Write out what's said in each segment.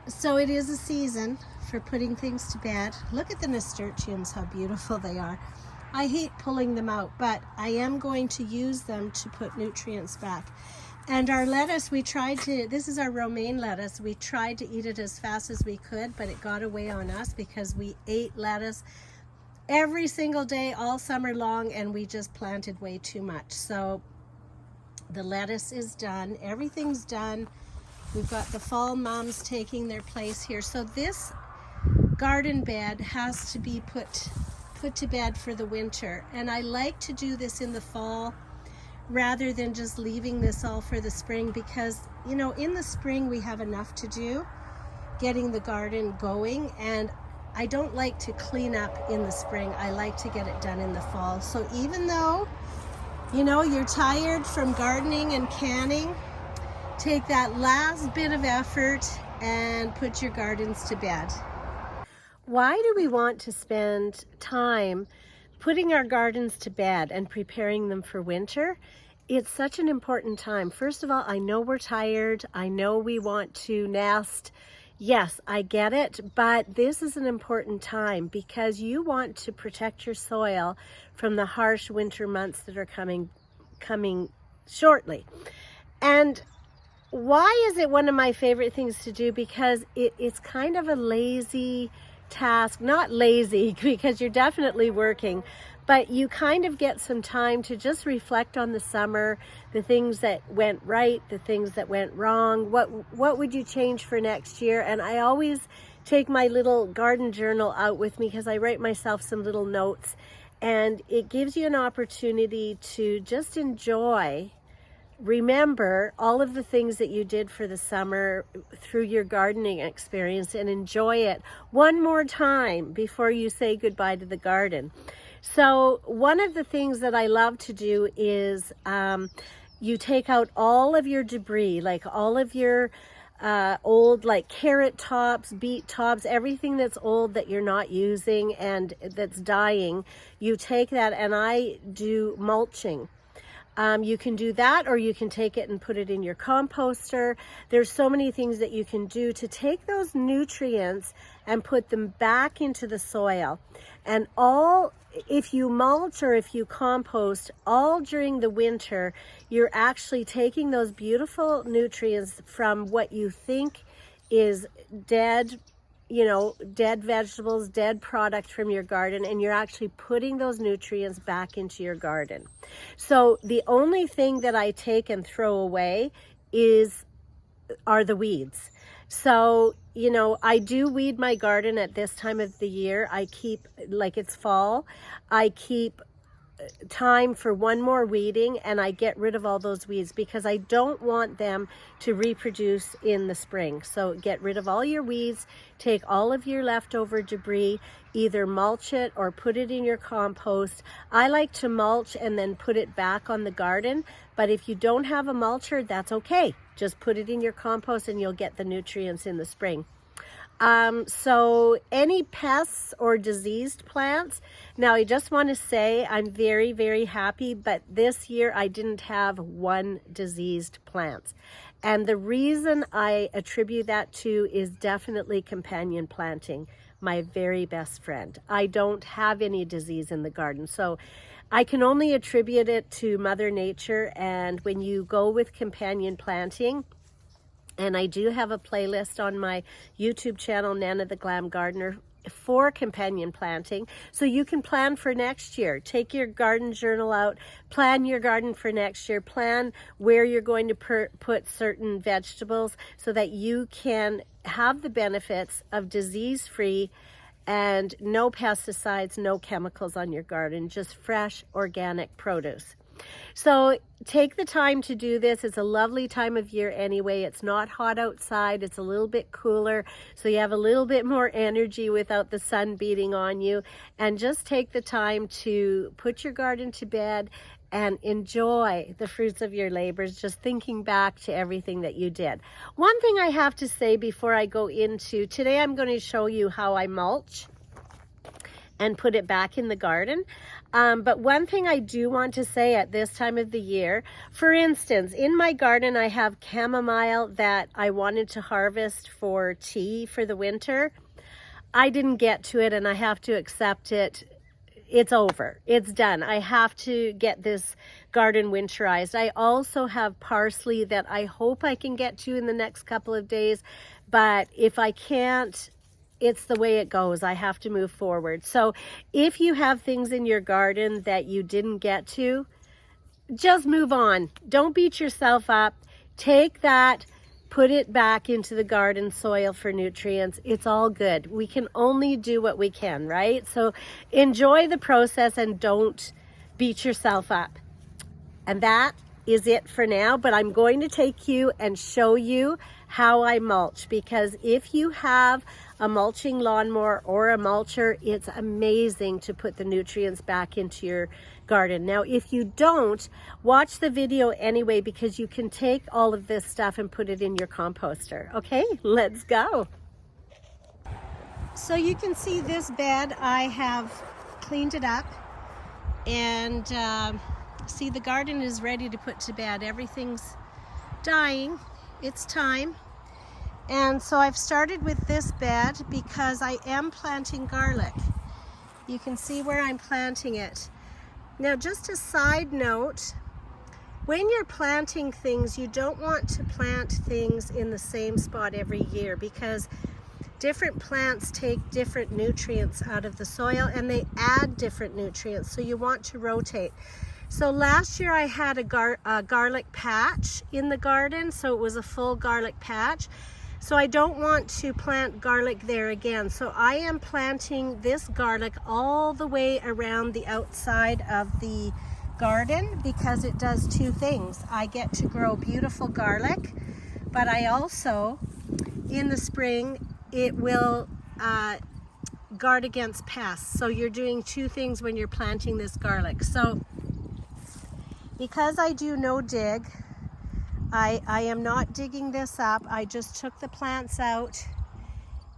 So it is a season for putting things to bed. Look at the nasturtiums, how beautiful they are. I hate pulling them out, but I am going to use them to put nutrients back. And our lettuce, this is our romaine lettuce. We tried to eat it as fast as we could, but it got away on us because we ate lettuce every single day all summer long, and we just planted way too much. So the lettuce is done, everything's done. We've got the fall mums taking their place here. So this garden bed has to be put to bed for the winter. And I like to do this in the fall rather than just leaving this all for the spring, because, you know, in the spring we have enough to do getting the garden going, and I don't like to clean up in the spring. I like to get it done in the fall. So even though, you know, you're tired from gardening and canning, take that last bit of effort and put your gardens to bed. Why do we want to spend time putting our gardens to bed and preparing them for winter? It's such an important time. First of all, I know we're tired. I know we want to nest. Yes, I get it, but this is an important time because you want to protect your soil from the harsh winter months that are coming shortly. And why is it one of my favorite things to do? Because it's kind of a lazy task. Not lazy, because you're definitely working, but you kind of get some time to just reflect on the summer, the things that went right, the things that went wrong, what would you change for next year? And I always take my little garden journal out with me because I write myself some little notes, and it gives you an opportunity to just remember all of the things that you did for the summer through your gardening experience and enjoy it one more time before you say goodbye to the garden. So one of the things that I love to do is you take out all of your debris, like all of your old, like carrot tops, beet tops, everything that's old that you're not using and that's dying. You take that, and I do mulching. You can do that, or you can take it and put it in your composter. There's so many things that you can do to take those nutrients and put them back into the soil. And if you mulch or if you compost all during the winter, you're actually taking those beautiful nutrients from what you think is dead, you know, dead vegetables, dead product from your garden, and you're actually putting those nutrients back into your garden. So the only thing that I take and throw away are the weeds. So, you know, I do weed my garden at this time of the year. I keep, like it's fall, I keep time for one more weeding, and I get rid of all those weeds because I don't want them to reproduce in the spring. So get rid of all your weeds, take all of your leftover debris, either mulch it or put it in your compost. I like to mulch and then put it back on the garden, but if you don't have a mulcher, that's okay. Just put it in your compost and you'll get the nutrients in the spring. So any pests or diseased plants, now I just want to say I'm very, very happy, but this year I didn't have one diseased plant. And the reason I attribute that to is definitely companion planting, my very best friend. I don't have any disease in the garden, so I can only attribute it to Mother Nature. And when you go with companion planting, and I do have a playlist on my YouTube channel, nanatheglamgardener, for companion planting. So you can plan for next year. Take your garden journal out, plan your garden for next year, plan where you're going to put certain vegetables so that you can have the benefits of disease-free and no pesticides, no chemicals on your garden, just fresh organic produce. So take the time to do this. It's a lovely time of year anyway. It's not hot outside. It's a little bit cooler, so you have a little bit more energy without the sun beating on you. And just take the time to put your garden to bed and enjoy the fruits of your labors, just thinking back to everything that you did. One thing I have to say before I go into, today I'm going to show you how I mulch. and put it back in the garden. But one thing I do want to say at this time of the year, for instance, in my garden I have chamomile that I wanted to harvest for tea for the winter. I didn't get to it and I have to accept it. It's over. It's done. I have to get this garden winterized. I also have parsley that I hope I can get to in the next couple of days, but if I can't, it's the way it goes. I have to move forward. So if you have things in your garden that you didn't get to, just move on. Don't beat yourself up. Take that, put it back into the garden soil for nutrients. It's all good. We can only do what we can, right? So enjoy the process and don't beat yourself up. And that is it for now, but I'm going to take you and show you how I mulch, because if you have a mulching lawnmower or a mulcher, it's amazing to put the nutrients back into your garden. Now, if you don't, watch the video anyway, because you can take all of this stuff and put it in your composter. Okay, let's go. So you can see this bed, I have cleaned it up, and see, the garden is ready to put to bed. Everything's dying. It's time. And so I've started with this bed because I am planting garlic. You can see where I'm planting it. Now, just a side note, when you're planting things, you don't want to plant things in the same spot every year, because different plants take different nutrients out of the soil and they add different nutrients, so you want to rotate. So last year I had a garlic patch in the garden, so it was a full garlic patch. So I don't want to plant garlic there again. So I am planting this garlic all the way around the outside of the garden, because it does two things. I get to grow beautiful garlic, but I also, in the spring, it will guard against pests. So you're doing two things when you're planting this garlic. So because I do no dig, I am not digging this up. I just took the plants out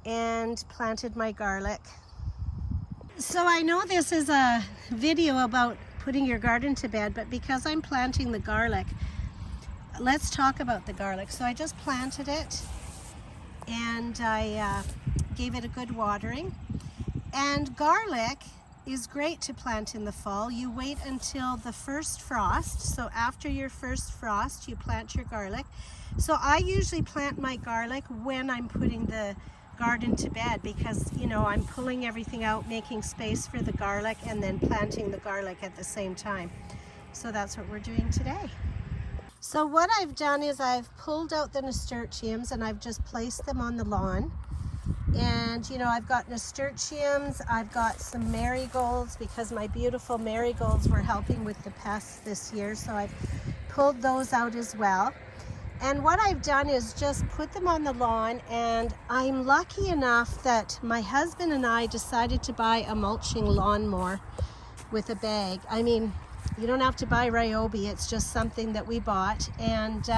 and planted my garlic. So I know this is a video about putting your garden to bed, but because I'm planting the garlic, let's talk about the garlic. So I just planted it and I gave it a good watering. And garlic is great to plant in the fall. You wait until the first frost. So after your first frost, you plant your garlic. So I usually plant my garlic when I'm putting the garden to bed, because, you know, I'm pulling everything out, making space for the garlic, and then planting the garlic at the same time. So that's what we're doing today. So what I've done is I've pulled out the nasturtiums and I've just placed them on the lawn. And you know, I've got nasturtiums, I've got some marigolds, because my beautiful marigolds were helping with the pests this year, so I've pulled those out as well. And what I've done is just put them on the lawn, and I'm lucky enough that my husband and I decided to buy a mulching lawnmower with a bag. I mean, you don't have to buy Ryobi, it's just something that we bought, and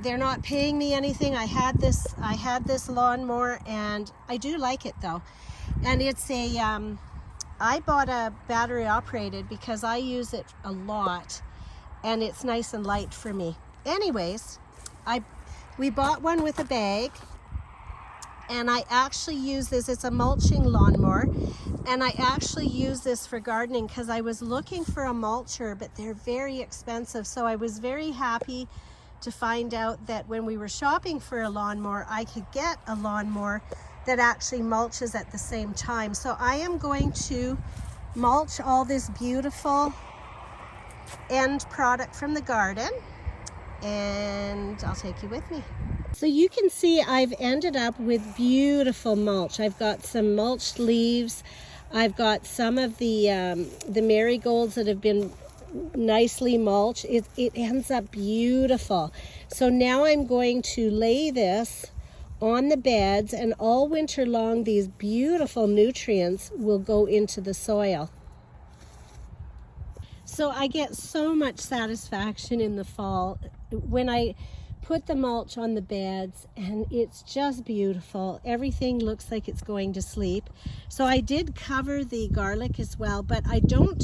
they're not paying me anything. I had this lawnmower, and I do like it though. And it's a I bought a battery operated because I use it a lot, and it's nice and light for me. Anyways, we bought one with a bag, and I actually use this. It's a mulching lawnmower, and I actually use this for gardening because I was looking for a mulcher, but they're very expensive. So I was very happy to find out that when we were shopping for a lawnmower, I could get a lawnmower that actually mulches at the same time. So I am going to mulch all this beautiful end product from the garden, and I'll take you with me. So you can see I've ended up with beautiful mulch. I've got some mulched leaves. I've got some of the marigolds that have been nicely mulched. It ends up beautiful. So now I'm going to lay this on the beds, and all winter long these beautiful nutrients will go into the soil. So I get so much satisfaction in the fall when I put the mulch on the beds, and it's just beautiful. Everything looks like it's going to sleep. So I did cover the garlic as well, but I don't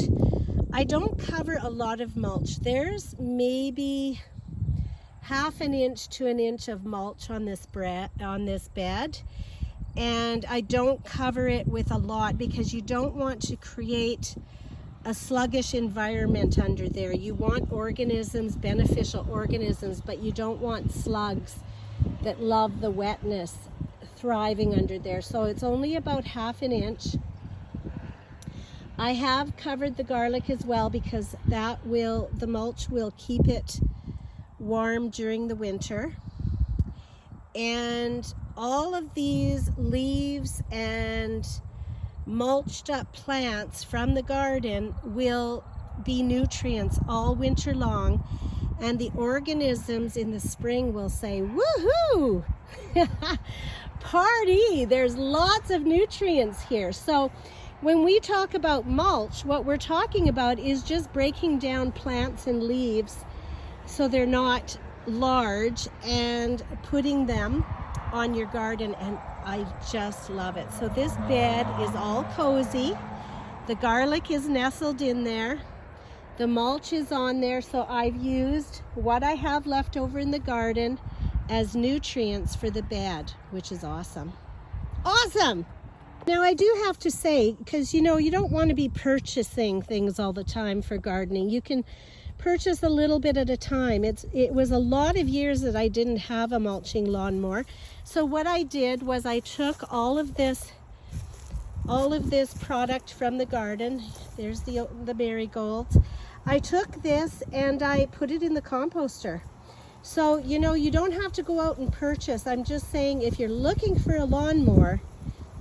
cover a lot of mulch. There's maybe half an inch to an inch of mulch on this bed, and I don't cover it with a lot because you don't want to create a sluggish environment under there. You want organisms, beneficial organisms, but you don't want slugs that love the wetness thriving under there. So it's only about half an inch. I have covered the garlic as well because the mulch will keep it warm during the winter. And all of these leaves and mulched up plants from the garden will be nutrients all winter long, and the organisms in the spring will say, woohoo! Party! There's lots of nutrients here. So when we talk about mulch, what we're talking about is just breaking down plants and leaves so they're not large and putting them on your garden, and I just love it. So this bed is all cozy. The garlic is nestled in there. The mulch is on there, so I've used what I have left over in the garden as nutrients for the bed, which is awesome. Awesome! Now I do have to say, because you don't want to be purchasing things all the time for gardening. You can purchase a little bit at a time. It was a lot of years that I didn't have a mulching lawnmower. So what I did was I took all of this product from the garden. There's the marigolds. I took this and I put it in the composter. So you don't have to go out and purchase. I'm just saying, if you're looking for a lawnmower,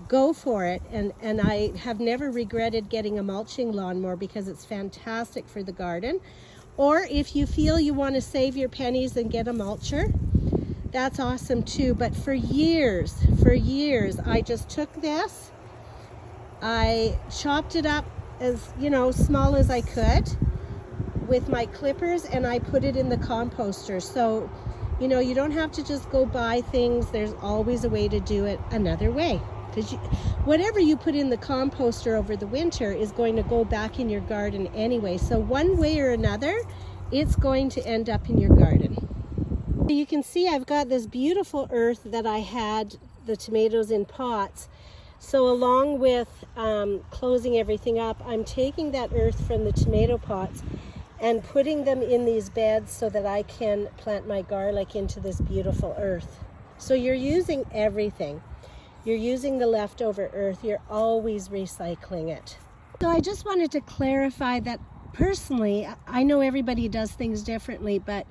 go for it. And I have never regretted getting a mulching lawnmower because it's fantastic for the garden. Or if you feel you want to save your pennies and get a mulcher, that's awesome too. But for years, I just took this, I chopped it up as, small as I could with my clippers, and I put it in the composter. So, you don't have to just go buy things. There's always a way to do it another way. Because whatever you put in the composter over the winter is going to go back in your garden anyway. So one way or another, it's going to end up in your garden. You can see I've got this beautiful earth that I had the tomatoes in pots. So along with closing everything up, I'm taking that earth from the tomato pots and putting them in these beds so that I can plant my garlic into this beautiful earth. So you're using everything. You're using the leftover earth. You're always recycling it. So I just wanted to clarify that personally, I know everybody does things differently, but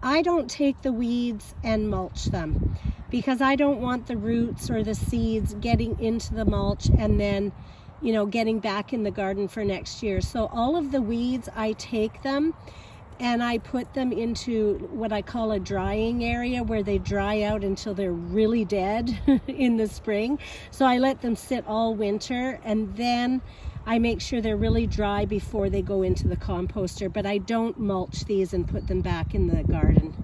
I don't take the weeds and mulch them because I don't want the roots or the seeds getting into the mulch and then, getting back in the garden for next year. So all of the weeds, I take them and I put them into what I call a drying area where they dry out until they're really dead in the spring. So I let them sit all winter, and then I make sure they're really dry before they go into the composter. But I don't mulch these and put them back in the garden.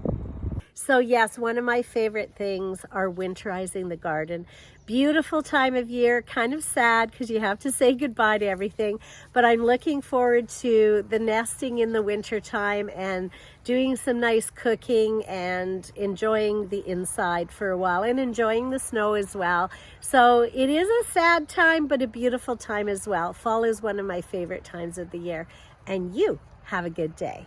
So yes, one of my favorite things are winterizing the garden. Beautiful time of year, kind of sad because you have to say goodbye to everything, but I'm looking forward to the nesting in the winter time and doing some nice cooking and enjoying the inside for a while and enjoying the snow as well. So it is a sad time, but a beautiful time as well. Fall is one of my favorite times of the year, and you have a good day.